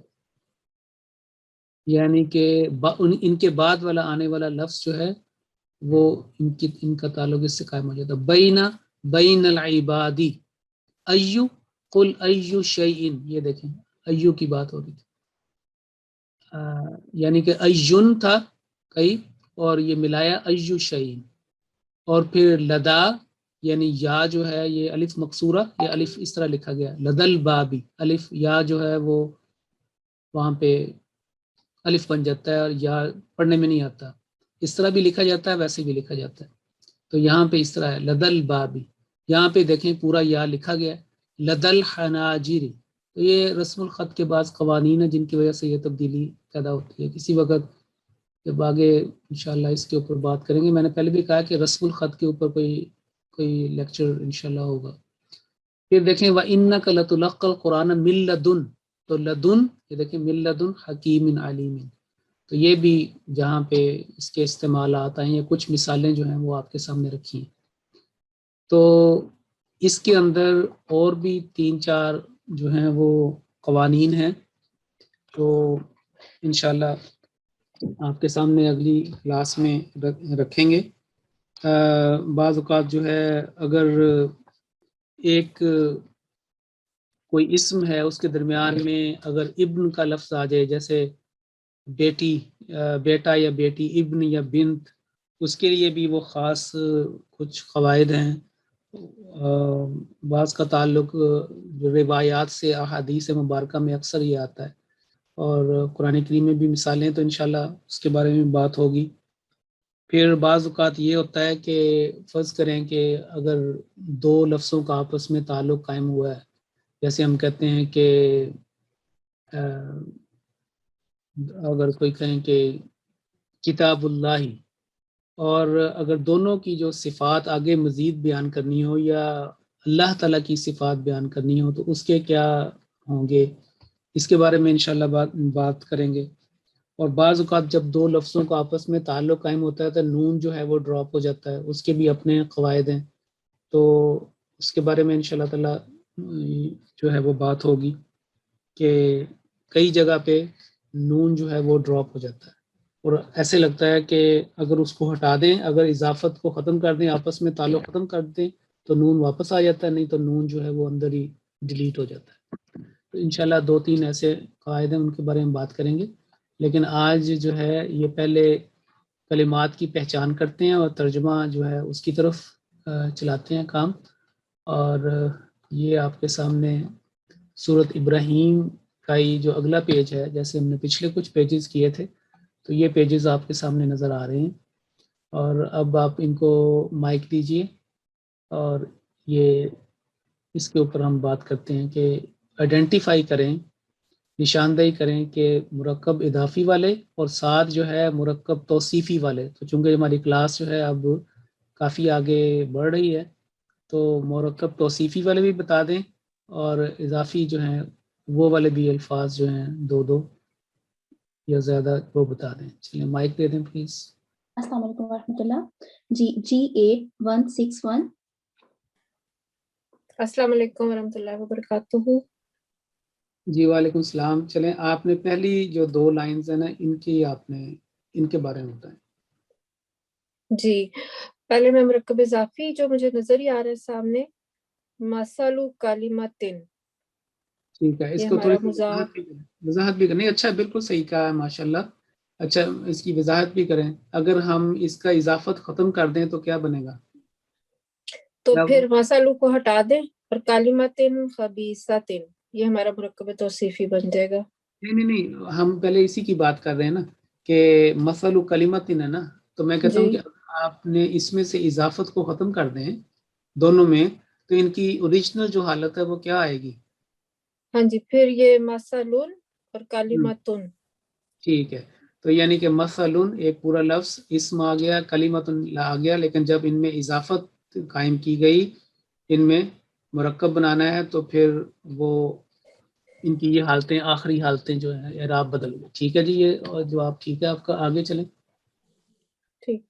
یعنی کہ ان کے بعد والا آنے والا لفظ جو ہے وہ ان کا تعلق اس سے قائم ہو جاتا ہے. بین العبادی، ایو، قل ایو شیئن، یہ دیکھیں ایو کی بات ہو رہی تھی، یعنی کہ ایون تھا کئی، اور یہ ملایا ایو شیئن. اور پھر لدا، یعنی یا جو ہے یہ الف مقصورہ، یہ الف اس طرح لکھا گیا لدل بابی، الف یا جو ہے وہ وہاں پہ الف بن جاتا ہے، اور یا پڑھنے میں نہیں آتا، اس طرح بھی لکھا جاتا ہے ویسے بھی لکھا جاتا ہے. تو یہاں پہ اس طرح ہے لدل بابی، یہاں پہ دیکھیں پورا یا لکھا گیا لدل حناجر. تو یہ رسم الخط کے بعض قوانین ہیں جن کی وجہ سے یہ تبدیلی پیدا ہوتی ہے. کسی وقت جب آگے انشاءاللہ اس کے اوپر بات کریں گے، میں نے پہلے بھی کہا کہ رسم الخط کے اوپر کوئی لیکچر انشاءاللہ ہوگا. پھر دیکھیں وَإِنَّكَ لَتُلَقَّى الْقُرْآنَ مِن لَدُنْ، تو لدن یہ دیکھیں مِن لَدُنْ حکیم علیم. تو یہ بھی جہاں پہ اس کے استعمالات آئے ہیں، کچھ مثالیں جو ہیں وہ آپ کے سامنے رکھی ہیں. تو اس کے اندر اور بھی 3-4 جو ہیں وہ قوانین ہیں تو انشاءاللہ آپ کے سامنے اگلی کلاس میں رکھیں گے. بعض اوقات جو ہے اگر ایک کوئی اسم ہے اس کے درمیان میں اگر ابن کا لفظ آ جائے، جیسے بیٹی، بیٹا یا بیٹی، ابن یا بنت، اس کے لیے بھی وہ خاص کچھ قواعد ہیں. بعض کا تعلق جو روایات سے احادیث مبارکہ میں اکثر یہ آتا ہے، اور قرآن کریم میں بھی مثالیں تو انشاءاللہ اس کے بارے میں بات ہوگی. پھر بعض اوقات یہ ہوتا ہے کہ فرض کریں کہ اگر 2 لفظوں کا آپس میں تعلق قائم ہوا ہے، جیسے ہم کہتے ہیں کہ اگر کوئی کہیں کہ کتاب اللہ، اور اگر دونوں کی جو صفات آگے مزید بیان کرنی ہو یا اللہ تعالیٰ کی صفات بیان کرنی ہو تو اس کے کیا ہوں گے، اس کے بارے میں انشاءاللہ بات کریں گے. اور بعض اوقات جب دو لفظوں کا آپس میں تعلق قائم ہوتا ہے تو نون جو ہے وہ ڈراپ ہو جاتا ہے، اس کے بھی اپنے قواعد ہیں، تو اس کے بارے میں انشاءاللہ تعالیٰ جو ہے وہ بات ہوگی کہ کئی جگہ پہ نون جو ہے وہ ڈراپ ہو جاتا ہے اور ایسے لگتا ہے کہ اگر اس کو ہٹا دیں، اگر اضافت کو ختم کر دیں، آپس میں تعلق ختم کر دیں تو نون واپس آ جاتا ہے، نہیں تو نون جو ہے وہ اندر ہی ڈیلیٹ ہو جاتا ہے۔ تو انشاءاللہ 2-3 ایسے قواعد ہیں، ان کے بارے میں بات کریں گے، لیکن آج جو ہے یہ پہلے کلمات کی پہچان کرتے ہیں اور ترجمہ جو ہے اس کی طرف چلاتے ہیں کام۔ اور یہ آپ کے سامنے سورۃ ابراہیم کا ہی جو اگلا پیج ہے، جیسے ہم نے پچھلے کچھ پیجز کیے تھے تو یہ پیجز آپ کے سامنے نظر آ رہے ہیں، اور اب آپ ان کو مائک دیجئے اور یہ اس کے اوپر ہم بات کرتے ہیں کہ آئیڈینٹیفائی کریں، نشاندہی کریں کہ مرکب اضافی والے اور ساتھ جو ہے مرکب توصیفی والے۔ تو چونکہ ہماری کلاس جو ہے اب کافی آگے بڑھ رہی ہے تو مرکب توصیفی والے بھی بتا دیں اور اضافی جو ہیں وہ والے بھی الفاظ جو ہیں 2 یا زیادہ وہ بتا دیں۔ چلیے مائک دے دیں پلیز۔ السلام علیکم ورحمۃ اللہ۔ جی G8161۔ السلام علیکم ورحمۃ اللہ وبرکاتہ۔ جی وعلیکم السلام۔ چلیں آپ نے پہلی جو 2 لائنز ہیں نا ان کے بارے میں بتائیں۔ جی پہلے میں مرکب اضافی جو مجھے نظر ہی آ رہا ہے سامنے، مثل کلمتن، ٹھیک ہے، اس یہ کو ہمارا تھوڑی مضاف۔ وضاحت بھی کریں۔ اچھا بالکل صحیح کہا ہے ماشاءاللہ۔ اچھا اس کی وضاحت بھی کریں، اگر ہم اس کا اضافت ختم کر دیں تو کیا بنے گا؟ تو پھر مثل کو ہٹا دیں اور کلمتن خبیثتن، یہ ہمارا مرکب توصیفی بن جائے گا۔ نہیں، ہم پہلے اسی کی بات کر رہے ہیں نا کہ مثل کلمتن ہے نا، تو میں کہتا ہوں جی کہ آپ نے اس میں سے اضافت کو ختم کر دیں دونوں میں، تو ان کی اوریجنل جو حالت ہے وہ کیا آئے گی؟ ہاں جی، پھر یہ مثل اور کلمتن۔ ٹھیک ہے، تو یعنی کہ مثل ایک پورا لفظ اسم آ گیا، کلمت آ گیا، لیکن جب ان میں اضافت قائم کی گئی، ان میں مرکب بنانا ہے تو پھر وہ ان کی یہ حالتیں، آخری حالتیں جو ہیں اعراب بدل گئی۔ ٹھیک ہے جی، یہ اور جواب ٹھیک ہے آپ کا، آگے چلیں۔ ٹھیک،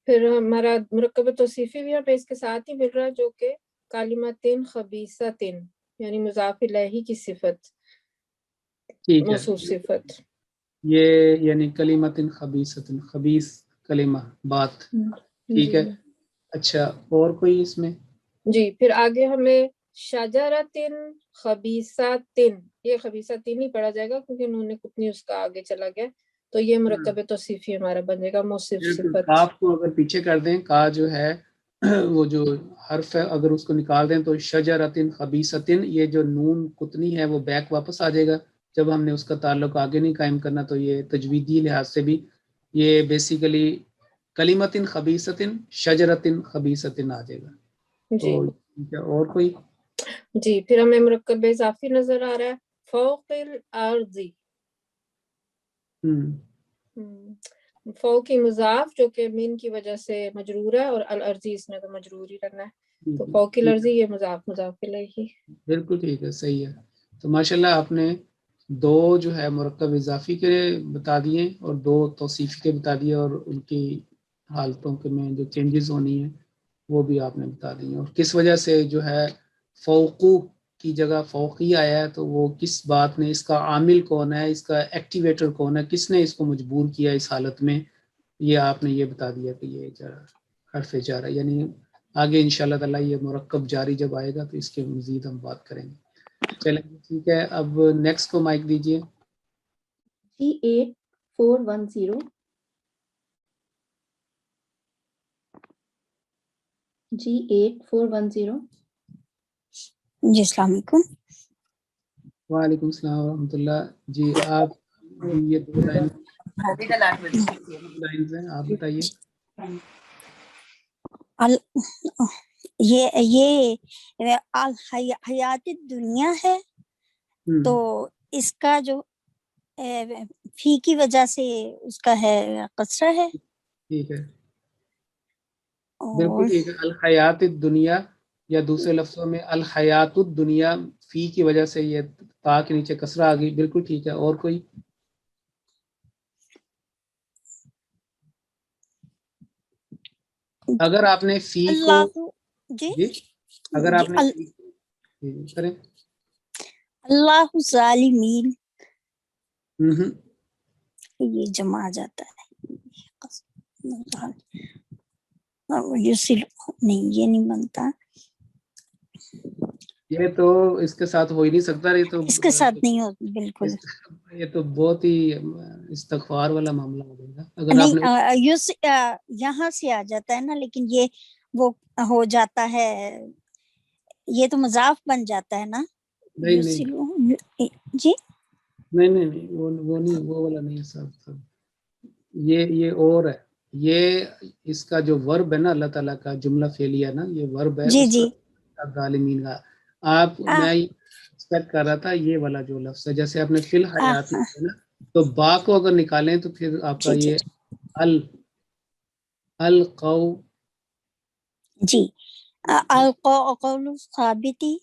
پھر ہمارا مرکب توصیفی بھی ہمیں اس کے ساتھ ہی مل رہا ہے، جو کہ کلمتن خبیثتن، یعنی مضاف الیہ کی صفت، ٹھیک ہے، موصوف صفت۔ یہ یعنی کلمت خبیثۃ، خبیث کلمہ، بات، ٹھیک ہے۔ جی اچھا اور کوئی اس میں؟ جی، پھر آگے ہمیں شجرتن خبیثتن، یہ خبیثتن ہی پڑھا جائے گا کیونکہ انہوں نے کتنی اس کا آگے چلا گیا، تو یہ مرکب توصیفی ہمارا بن جائے گا، موصف صفت۔ کاف کو اگر پیچھے کر دیں، کا جو ہے وہ جو حرف ہے اگر اس کو نکال دیں تو شجرتن خبیثتن، یہ جو نون قطنی ہے وہ بیک واپس آ جائے گا۔ جب ہم نے اس کا تعلق آگے نہیں قائم کرنا تو یہ تجویدی لحاظ سے بھی یہ بیسیکلی کلمتن خبیثتن شجرتن خبیثتن آ جائے گا۔ جی تو اور کوئی؟ جی، پھر ہمیں مرکب اضافی نظر آ رہا ہے، فوق الارض، فوق کی مضاف جو کہ من کی وجہ سے مجرور ہے، اور الارضی اس میں تو مجرور ہی رہنا ہے، تو فوق الارضی یہ مضاف الیہ۔ بالکل ٹھیک ہے، صحیح ہے۔ تو ماشاءاللہ آپ نے 2 جو ہے مرکب اضافی کے بتا دیے اور 2 توصیفی کے بتا دیے، اور ان کی حالتوں کے میں جو چینجز ہونی ہیں وہ بھی آپ نے بتا دی، اور کس وجہ سے جو ہے فوقو کی جگہ فوقی آیا ہے، تو وہ کس بات نے، اس کا عامل کون ہے، اس کا ایکٹیویٹر کون ہے، کس نے اس کو مجبور کیا اس حالت میں، یہ آپ نے یہ بتا دیا کہ یہ حرف جارہ، یعنی آگے انشاءاللہ تعالیٰ یہ مرکب جاری جب آئے گا تو اس کے مزید ہم بات کریں گے۔ چلیں ٹھیک ہے، اب نیکسٹ کو مائک دیجئے۔ G8410۔ G8410۔ جی السلام علیکم۔ وعلیکم السلام ورحمۃ اللہ۔ جی آپ یہ 2 لائنز ہیں، آپ بتائیے۔ یہ حیات دنیا ہے، تو اس کا جو فی کی وجہ سے اس کا ہے قصرہ ہے۔ ٹھیک ہے، بالکل ٹھیک ہے۔ الحیات الدنیا، یا دوسرے لفظوں میں الحیات الدنیا، فی کی وجہ سے یہ تا کے نیچے کسرہ آ گئی، بالکل ٹھیک ہے۔ اور کوئی؟ اگر آپ نے فی کو اللہ جی جی اگر آپ جی نے فی جی کریں اللہ ظالمین ہم، یہ جمع آ جاتا ہے نہیں یہ نہیں بنتا یہ تو اس کے ساتھ ہو ہی نہیں سکتا. یہ تو اس کے ساتھ نہیں ہوتا بالکل یہ تو بہت ہی استغفار والا معاملہ ہو جائے گا اگر آپ نے نہیں یہاں سے آ جاتا ہے نا لیکن یہ وہ ہو جاتا ہے یہ تو مضاف بن جاتا ہے نا نہیں نہیں جی نہیں نہیں نہیں وہ نہیں وہ والا نہیں صاحب یہ اور ہے. یہ اس کا جو ورب ہے نا اللہ تعالیٰ کا جملہ فعلیہ نا یہ ورب ہے جی اس جی کا ظالمین کا. آپ میں ایکسپیکٹ کر رہا تھا یہ والا جو لفظ ہے جیسے آپ نے فی الحیات ہے نا تو با کو اگر نکالیں تو پھر آپ کا جی یہ القو جی القول ثابتی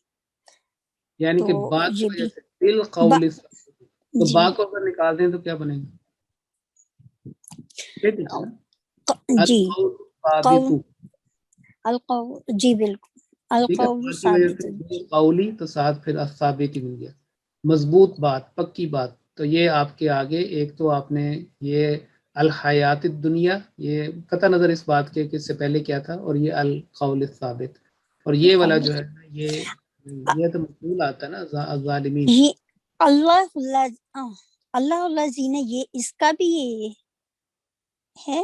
یعنی کہ تو با کی یہ وجہ بھی سے بالقول تو جی با کو اگر نکال دیں تو کیا بنے گا ٹھیک ہے نا جی القول ثابت القول جی بالکل ٹھیک ہے القول با کی وجہ ثابت سے قولی تو ساتھ پھر الثابت مل گیا مضبوط بات پکی بات. تو یہ آپ کے آگے ایک تو آپ نے یہ الحیات الدنیا یہ قطع نظر اس بات کے کہ اس سے پہلے کیا تھا اور یہ القول الثابت اور یہ والا جو ہے یہ تو مقبول آتا ہے نا ظالمین یہ اللہ الذین یہ اس کا بھی ہے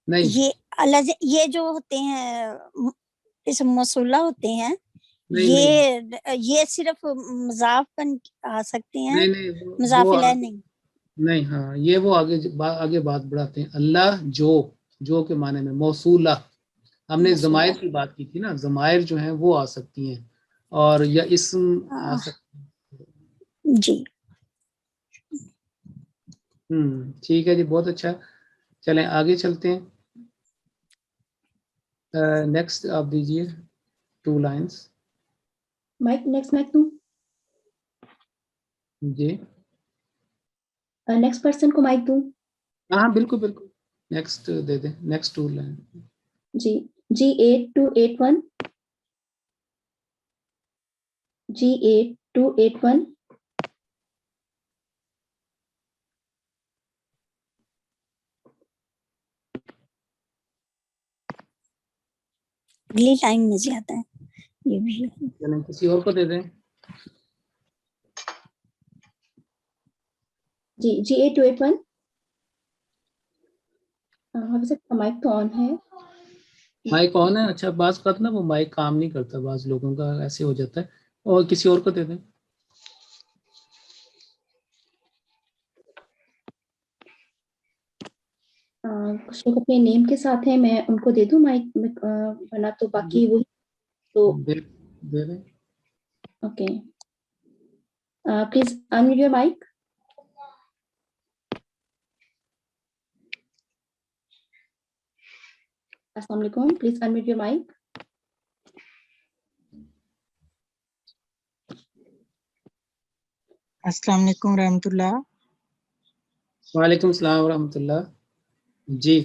نہیں یہ یہ جو ہوتے ہیں اس موصولہ ہوتے ہیں نہیں نہیں یہ صرف مضاف بن آ سکتے ہیں نہیں نہیں مضاف وہ الیہ نہیں نہیں ہاں یہ وہ آگے بات بڑھاتے ہیں. اللہ جو کے معنی میں موصولہ ہم نے موصولہ ضمائر کی بات کی تھی نا ضمائر جو ہیں وہ آ سکتی ہیں اور یا اسم آ سکتے ہیں. جی ٹھیک ہے جی بہت اچھا. چلیں آگے چلتے ہیں. نیکسٹ آپ دیجیے 2 لائنس مائک نیکسٹ مائک دوں جی نیکسٹ پرسن کو مائک دوں ہاں بالکل بالکل نیکسٹ دے دیں نیکسٹ 2 لائن جی G8281 G8281 اگلی لائن میں سے آتا ہے یہ بھی چلیں کسی اور کو دے دیں. جی G8281 حافظ کا مائک تو آن ہے مائک آن ہے اچھا بعض اوقات نا وہ مائک کام نہیں کرتا بعض لوگوں کا ایسے ہو جاتا ہے اور کسی اور کو دے دیں. کچھ لوگ اپنے نیم کے ساتھ ہیں میں ان کو دے دوں مائک ورنہ تو باقی وہی تو دے دیں. Okay please unmute your mic السلام علیکم پلیز انمیوٹ یور مائک السلام علیکم ورحمۃ اللہ. وعلیکم السلام ورحمۃ اللہ. جی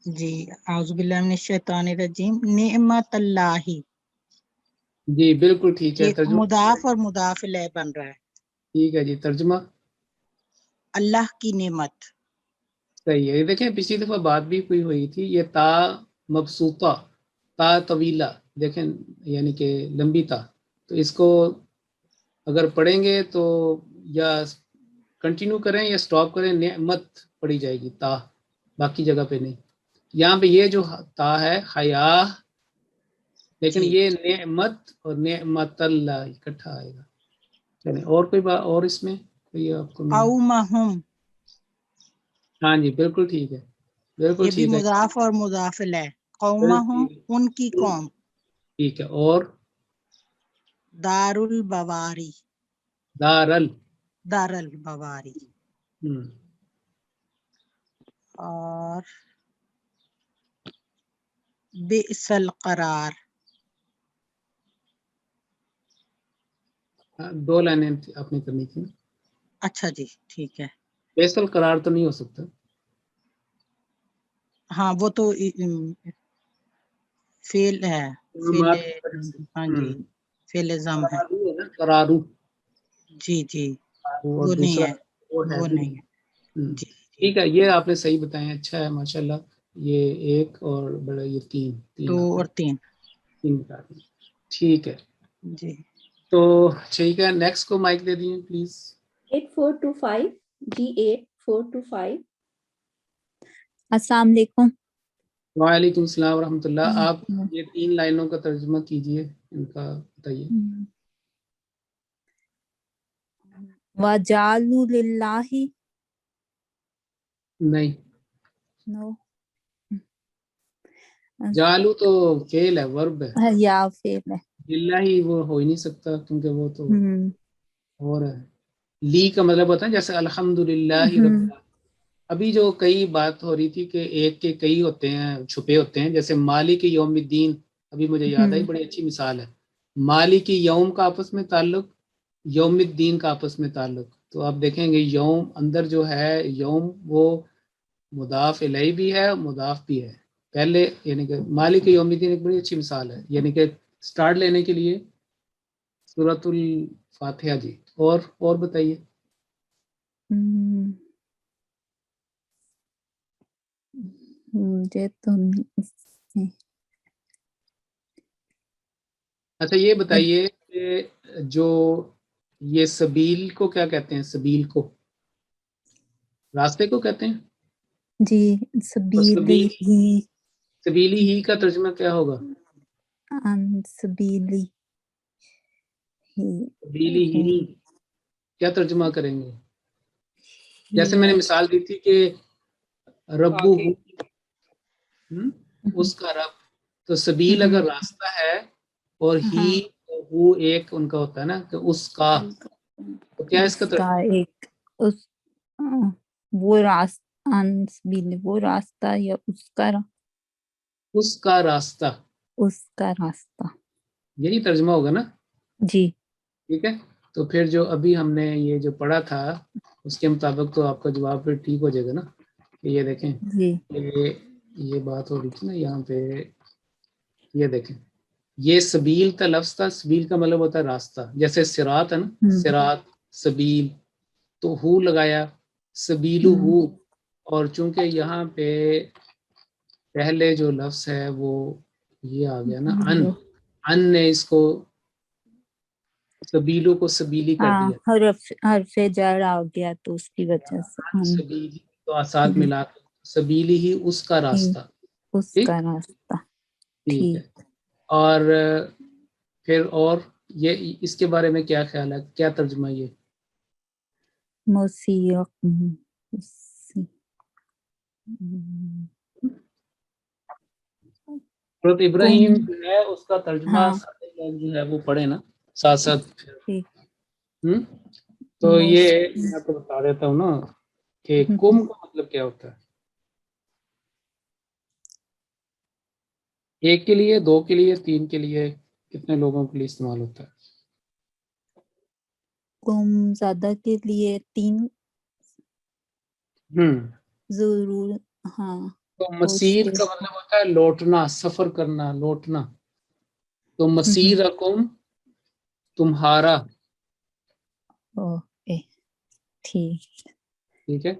جی اعوذ باللہ من الشیطان الرجیم. نعمت اللہ جی بالکل ٹھیک ہے. یہ ترجمہ مضاف اور مضاف الیہ بن رہا ہے. ٹھیک ہے جی ترجمہ اللہ کی نعمت. صحیح ہے. یہ دیکھیں پچھلی دفعہ بات بھی کوئی ہوئی تھی یہ تا مبسوطہ تا طویلہ دیکھیں یعنی کہ لمبی تا تو اس کو اگر پڑھیں گے تو یا کنٹینیو کریں یا سٹاپ کریں نعمت پڑھی جائے گی تا باقی جگہ پہ نہیں. یہاں پہ یہ جو تا ہے حیا لیکن جی یہ نعمت اور نعمت اللہ اکٹھا آئے گا. چلیں اور کوئی بات اور اس میں کوئی آپ کو قومہم ہاں جی بالکل ٹھیک ہے بالکل یہ بھی ٹھیک ہے مضاف اور مضاف الیہ. قومہم ان کی قوم. ٹھیک ہے اور دار البواری دار البواری اور بئس القرار. 2 لائنیں آپ نے کرنی تھی. اچھا جی ٹھیک ہے. بیسل قرار تو نہیں ہو سکتا. ہاں وہ تو فیل ہے، فیل، ہاں جی فیل زم ہے، قرارو ہے نا، قرارو، جی جی اور وہ نہیں دوسرا ہے، وہ نہیں ہے، جی جی ٹھیک ہے، یہ آپ نے صحیح بتایا، اچھا ہے ماشاءاللہ. یہ ایک اور بڑا، یہ تین 2 آپ نے اور 3 تین بتا دیں. ٹھیک ہے، جی. تو ٹھیک ہے، نیکسٹ کو مائک دے دیں پلیز. 8425 جی 8425. السلام علیکم. وعلیکم السلام ورحمۃ اللہ. آپ یہ 3 لائنوں کا ترجمہ کیجئے، ان کا بتائیے. وَجَعَلُوا لِلَّهِ، نہیں، نو جالو تو فعل ہے، ورب ہے. یا فعل ہے. للہ ہی وہ ہو ہی نہیں سکتا، کیونکہ وہ تو اور ہے. لی کا مطلب ہوتا ہے جیسے الحمدللہ رب العالمین. ابھی جو کئی بات ہو رہی تھی کہ ایک کے کئی ہوتے ہیں، چھپے ہوتے ہیں، جیسے مالک یوم الدین، ابھی مجھے یاد آئی، بڑی اچھی مثال ہے. مالک یوم کا آپس میں تعلق، یوم الدین کا آپس میں تعلق. تو آپ دیکھیں گے یوم اندر جو ہے، یوم وہ مضاف الیہ بھی ہے، مضاف بھی ہے پہلے، یعنی کہ مالک یوم الدین ایک بڑی اچھی مثال ہے. یعنی کہ سٹارٹ لینے کے لیے سورۃ الفاتحہ. جی اور بتائیے. مجھے تو اچھا یہ بتائیے کہ جو یہ سبیل کو کیا کہتے ہیں؟ سبیل کو راستے کو کہتے ہیں. جی سبیلی ہی، سبیلی ہی کا ترجمہ کیا ہوگا؟ ان سبیلی ہی، سبیلی ہی کیا ترجمہ کریں گے؟ جیسے میں نے مثال دی تھی کہ ربو ہو، اس کا رب. تو سبیل اگر راستہ ہے اور ہی وہ ایک ان کا ہوتا ہے نا کہ اس کا، تو کیا اس کا کا ایک اس وہ راستہ، ان سبیلی وہ راستہ یا اس کا اس کا راستہ، اس کا راستہ، یہی ترجمہ ہوگا نا. جی ٹھیک ہے، تو پھر جو ابھی ہم نے یہ جو پڑھا تھا اس کے مطابق تو آپ کا جواب پھر ٹھیک ہو جائے گا نا. کہ یہ دیکھیں، جی یہ بات ہو رہی تھی نا یہاں پہ، یہ دیکھیں یہ سبیل کا لفظ تھا. سبیل کا مطلب ہوتا ہے راستہ، جیسے صراط ہے نا، صراط، سبیل، تو ہو لگایا، سبیلو ہو. اور چونکہ یہاں پہ پہلے جو لفظ ہے وہ یہ آ گیا نا، ان نے اس کو سبیلو کو سبیلی کر ہاں، دیا. حرف جر آ گیا تو اس کی وجہ سے سبیلی تو ساتھ ملا کے سبیلی ہی اس کا راستہ. اس ٹھیک کا راستہ. ٹھیک ہے. اور پھر اور یہ اس کے بارے میں کیا خیال ہے، کیا ترجمہ یہ؟ موسیق حضرت ابراہیم جو ہے اس کا ترجمہ سارے لوگ جو ہے وہ پڑھے نا ساتھ ساتھ. تو یہ میں آپ کو بتا دیتا ہوں نا کہ کم کا مطلب کیا ہوتا ہے. ایک کے لیے، دو کے لیے، تین کے لیے، کتنے لوگوں کے لیے استعمال ہوتا ہے؟ کم زیادہ کے لیے 3 ضرور. ہاں، تو مسیر کا مطلب ہوتا ہے لوٹنا، سفر کرنا، لوٹنا. تو مسیرکم تمہارا. اوکے ٹھیک ہے،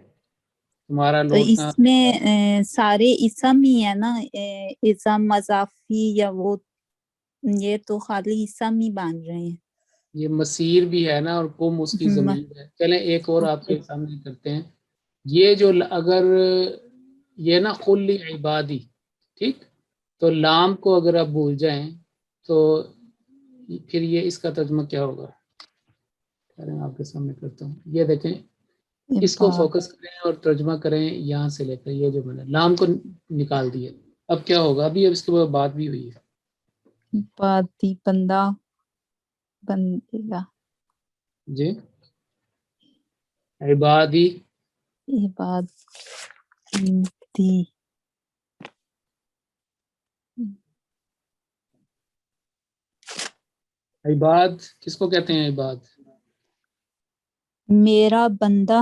تمہارا تو اس لوٹنا. میں سارے اسم ہی ہے نا، اسم مضافی یا وہ، یہ تو خالی اسم ہی بن رہے ہیں. یہ مسیر بھی ہے نا، اور کم اس کی زمین ہے. چلیں ایک اور آپ کے سامنے کرتے ہیں. یہ جو اگر یہ نا قل عبادی، ٹھیک، تو لام کو اگر آپ بھول جائیں تو پھر یہ اس کا ترجمہ کیا ہوگا؟ آپ کے سامنے کرتا ہوں. یہ دیکھیں، اس کو فوکس کریں اور ترجمہ کریں یہاں سے لے کر. یہ جو میں نے لام کو نکال دیا، اب کیا ہوگا؟ ابھی اب اس کے بعد بات بھی ہوئی ہے. عبادی بندہ، بندہ، جی عبادی، عبادی، عباد کس کو کہتے ہیں؟ عباد میرا بندہ،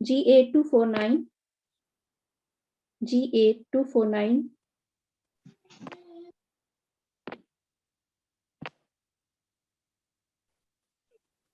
G8249, G8249।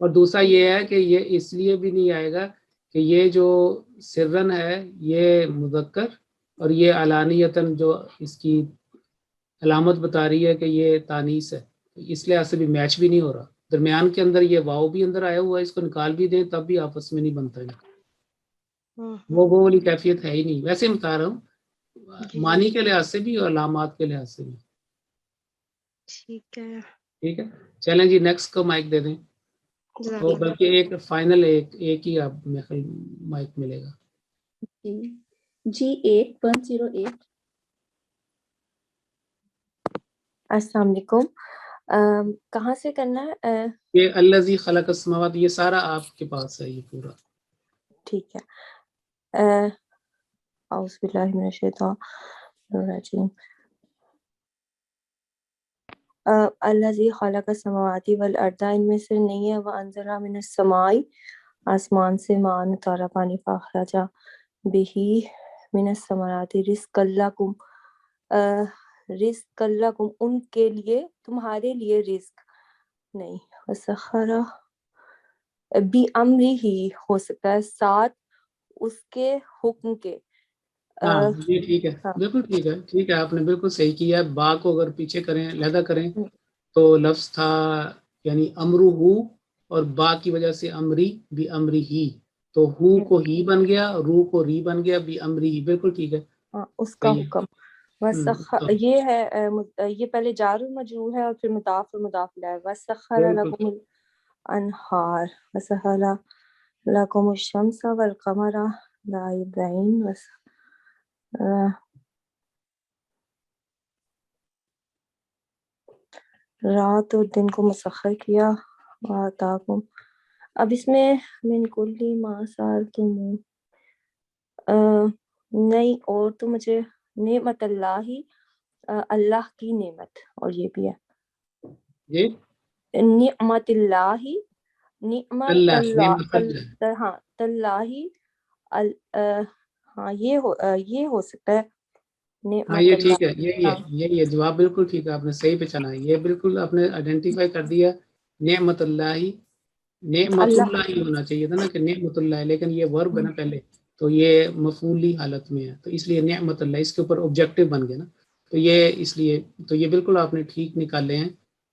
اور دوسرا یہ ہے کہ یہ اس لیے بھی نہیں آئے گا کہ یہ جو سرن ہے یہ مذکر اور یہ علانیتاً جو اس کی علامت بتا رہی ہے کہ یہ تانیث ہے، اس لحاظ سے بھی میچ بھی نہیں ہو رہا. درمیان کے اندر یہ واؤ بھی اندر آیا ہوا ہے، اس کو نکال بھی دیں تب بھی آپس میں نہیں بنتا ہے. وہ والی کیفیت ہے ہی نہیں. ویسے میں بتا رہا ہوں معنی کے لحاظ سے بھی اور علامات کے لحاظ سے بھی. ٹھیک ہے. ٹھیک ہے، چلیں جی نیکسٹ کو مائک دے دیں. وہ بلکہ ایک فائنل ایک ہی آپ میں مائک ملے گا. G8108. السلام علیکم. کہاں سے کرنا ہے؟ یہ الذی خلق السماوات، یہ سارا آپ کے پاس ہے یہ پورا. ٹھیک ہے. اعوذ باللہ من الشیطان الرجیم. الذی خلق السماوات والارض، ان میں سے نہیں ہے وانزل من السماء، آسمان سے مان اتارا پانی، فاخرج بہ من الثمرات رزقا لکم، رزق لکم ان کے لیے، تمہارے لیے رزق نہیں، وسخر بھی امری ہی ہو سکتا ہے ساتھ اس کے حکم کے. ہاں یہ ٹھیک ہے، بالکل ٹھیک ہے. ٹھیک ہے، آپ نے بالکل صحیح کیا. با کو اگر پیچھے کریں علیحدہ کریں تو لفظ تھا یعنی امرو ہو، اور با کی وجہ سے امری بھی امری ہی، تو ہو کو ہی بن گیا، رو کو ری بن گیا، بھی امری ہی. بالکل ٹھیک ہے. اس کا حکم. یہ ہے یہ پہلے جار مجرور ہے اور پھر مضاف اور مضاف الیہ. وسخر لکم الانہار وسخر لکم الشمس والقمر دائبین، رات اور دن کو مسخر کیا. وآتاکم، اب اس میں من کلی ما سألتم، نہیں اور تو مجھے نعمت اللہ ہی، اللہ کی نعمت، اور یہ بھی ہے نعمت اللہ، نعمت اللہ، ہاں تاللہ، ہاں یہ ہو سکتا ہے ہاں یہ ٹھیک ہے. یہی ہے جواب، بالکل ٹھیک ہے، آپ نے صحیح پہچانا ہے. یہ بالکل آپ نے آئیڈینٹیفائی کر دیا. نعمت اللہ، نعمت اللہ ہی ہونا چاہیے تھا نا کہ نعمت اللہ، لیکن یہ ورب ہے نا پہلے، تو یہ مفعولی حالت میں ہے، تو اس لیے نعمت اللہ اس کے اوپر آبجیکٹو بن گیا نا، تو یہ اس لیے تو یہ بالکل آپ نے ٹھیک نکالے ہیں.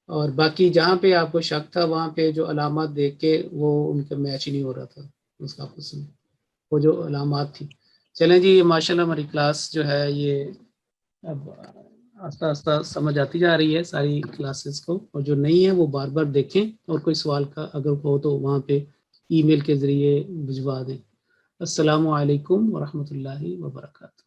اور باقی جہاں پہ آپ کو شک تھا وہاں پہ جو علامات دیکھ کے وہ ان کا میچ نہیں ہو رہا تھا اس کا آپس میں، وہ جو علامات تھی. چلیں جی ماشاء اللہ ہماری کلاس جو ہے یہ اب آہستہ آہستہ سمجھ آتی جا رہی ہے ساری کلاسز کو، اور جو نہیں ہے وہ بار بار دیکھیں، اور کوئی سوال کا اگر ہو تو وہاں پہ ای میل کے ذریعے بھجوا دیں. السلام علیکم ورحمۃ اللہ وبرکاتہ.